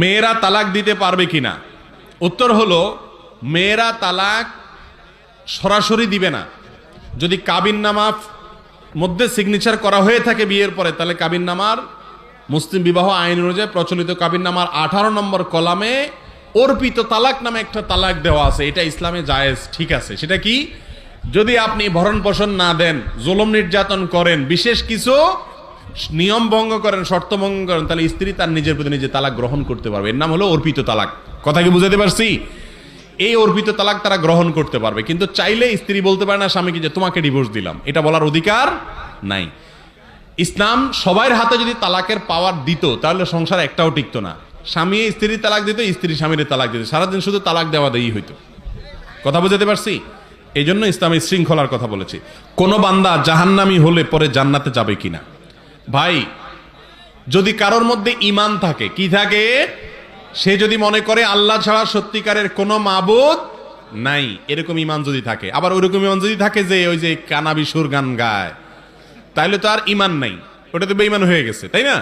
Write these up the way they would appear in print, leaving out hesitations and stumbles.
মেয়েরা তালাক দিতে পারবে কিনা? উত্তর হলো, মেয়েরা তালাক সরাসরি দিবে না। যদি কাবিননামা মধ্যে সিগনেচার করা হয়ে থাকে বিয়ের পরে, তাহলে কাবিননামার মুসলিম বিবাহ আইন অনুযায়ী প্রচলিত কাবিননামার 18 নম্বর কলামে অর্পিত তালাক নামে একটা তালাক দেওয়া আছে। এটা ইসলামে জায়েজ, ঠিক আছে। সেটা কি? যদি আপনি ভরণ পোষণ না দেন, জুলুম নির্যাতন করেন, বিশেষ কিছু নিয়ম ভঙ্গ করেন, শর্ত ভঙ্গ করেন, তাহলে স্ত্রী তার নিজের প্রতি নিজে তালাক গ্রহণ করতে পারবে। এর নাম হলো অর্পিত তালাক। কথা কি বুঝাতে পারছি? এই অর্পিত তালাক তারা গ্রহণ করতে পারবে, কিন্তু চাইলে স্ত্রী বলতে পারে না স্বামীকে যে তোমাকে ডিভোর্স দিলাম, এটা বলার অধিকার নাই। ইসলাম সবার হাতে যদি তালাকের পাওয়ার দিত, তাহলে সংসার একটাও টিকতো না। স্বামী স্ত্রীর তালাক দিত, স্ত্রী স্বামীর তালাক দিত, সারাদিন শুধু তালাক দেওয়া দেই হইতো। কথা বুঝাতে পারছি? এই জন্য ইসলামী শৃঙ্খলার কথা বলেছি। কোন বান্দা জাহান্নামী হলে পরে জান্নাতে যাবে কিনা? ভাই, যদি কারোর মধ্যে ঈমান থাকে, কি থাকে? সে যদি মনে করে আল্লাহ ছাড়া সত্যিকারের কোনো মাবুদ নাই, এরকম ঈমান যদি থাকে, আবার ওইরকম ঈমান যদি থাকে যে ওই যে কানাবি সুর গান গায়, তাহলে তো আর ঈমান নাই, ওটা তো বেঈমান হয়ে গেছে, তাই না?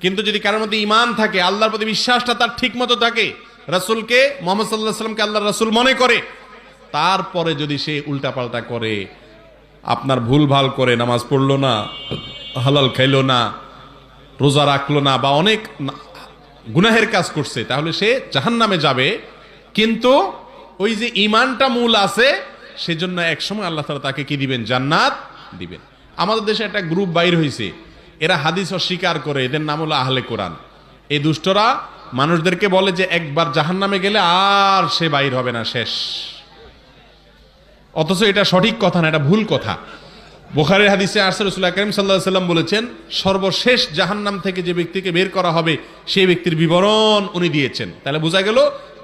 কিন্তু যদি কারোর মধ্যে ঈমান থাকে, আল্লাহর প্রতি বিশ্বাসটা তার ঠিক মতো থাকে, রাসূলকে, মুহাম্মদ সাল্লাল্লাহু আলাইহি ওয়াসাল্লামকে আল্লাহর রাসূল মনে করে, তারপরে যদি সে উল্টাপাল্টা করে, আপনার ভুলভাল করে, নামাজ পড়লো না, হালাল খাইলো না, রোজা রাখলো না, বা অনেক গুনাহের কাজ করছে, তাহলে সে জাহান্নামে যাবে। কিন্তু ওই যে ঈমানটা মূল আছে, সেজন্য একসময় আল্লাহ তাআলা তাকে কি দিবেন? জান্নাত দিবেন। আমাদের দেশে একটা গ্রুপ বাইর হয়েছে, এরা হাদিস অস্বীকার করে, এদের নাম হলো আহলে কোরআন। এই দুষ্টরা মানুষদেরকে বলে যে একবার জাহান্নামে গেলে আর সে বাইর হবে না, শেষ। অথচ এটা সঠিক কথা না, এটা ভুল কথা। বুখারীর হাদিসে আসছে, রাসূলুল্লাহ কারীম সাল্লাল্লাহু আলাইহি ওয়াসাল্লাম বলেছেন, সর্বশেষ জাহান্নাম থেকে যে ব্যক্তিকে বের করা হবে, সেই ব্যক্তির বিবরণ উনি দিয়েছেন। তাহলে বোঝা গেল,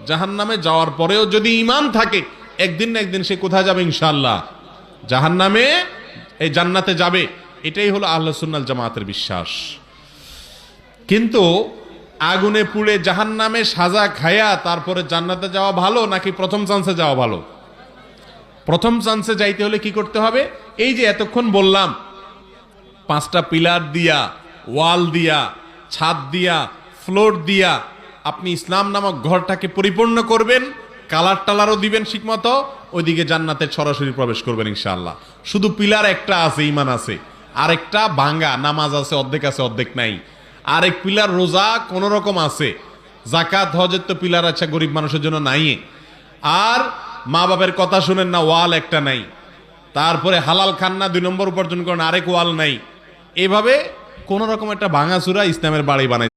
জাহান্নামে যাওয়ার পরেও যদি ঈমান থাকে, একদিন না একদিন সে কোথায় যাবে? ইনশাআল্লাহ জাহান্নামে, এই জান্নাতে যাবে। এটাই হলো আহলে সুন্নাত জামাতের বিশ্বাস। কিন্তু আগুনে পুড়ে জাহান্নামে সাজা খায়া তারপরে জান্নাতে যাওয়া ভালো, নাকি প্রথম চান্সে যাওয়া ভালো? প্রথম চান্সে যাইতে হলে কি করতে হবে? এই যে এতক্ষণ বললাম, 5টা পিলার দিয়া, ওয়াল দিয়া, ছাদ দিয়া, ফ্লোর দিয়া আপনি ইসলাম নামক ঘরটাকে পরিপূর্ণ করবেন, কালার টালারও দিবেন ঠিক মতো, ওইদিকে জান্নাতে সরাসরি প্রবেশ করবেন ইনশাআল্লাহ। শুধু পিলার একটা আছে, ঈমান আছে, আরেকটা ভাঙ্গা, নামাজ আছে অর্ধেক, আছে অর্ধেক নাই, আরেক পিলার রোজা কোন রকম আছে, যাকাত হজের তো পিলার আছে, গরিব মানুষের জন্য নাই, আর মা বাবার কথা শুনেন না, ওয়াল একটা নাই, তারপরে হালাল খান না, 2 নম্বর উপার্জন করেন, আরেক ওয়াল নাই। এভাবে কোন রকম একটা ভাঙাচুরা ইসলামের বাড়ি বানাই।